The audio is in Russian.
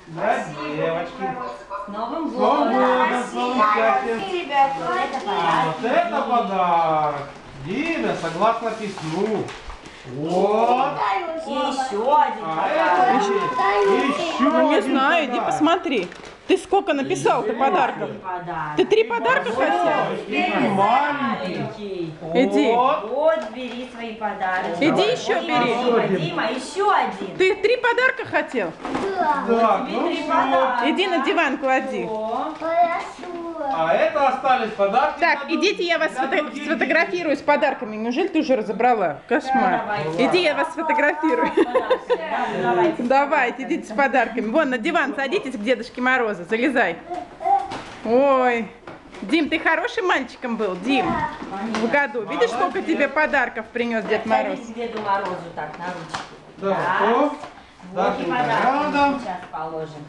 Для девочки. С Новым С Новым годом! годом, с новым счастьем. Ребята, это подарок. Вот это подарок. Диме, согласно письму. Вот. И еще один А подарок. это еще Ну не один знаю, иди подарок. посмотри. Ты сколько написал-то подарков? Ты 3 подарка хотел? И маленький. Иди. Вот. Вот, бери свои подарки. Иди еще бери. Дима, еще один. Ты 3 подарка хотел? Так, Тебе ну 3 всё. подарка. Иди на диван клади. О, А это остались подарки. Так, для идите, я вас для других сфотографирую с подарками. Неужели ты уже разобрала? Кошмар. давайте. Иди, я вас сфотографирую. давайте. Давайте, идите с подарками. Вон, на диван садитесь к Дедушке Морозу. Залезай. Ой. Дим, ты хорошим мальчиком был, Дим, в году. Видишь, сколько тебе подарков принес Дед Мороз? Садись к Деду Морозу так, на ручки. Да, Так. о, Вот и Дашенька подарки рядом. сейчас положим.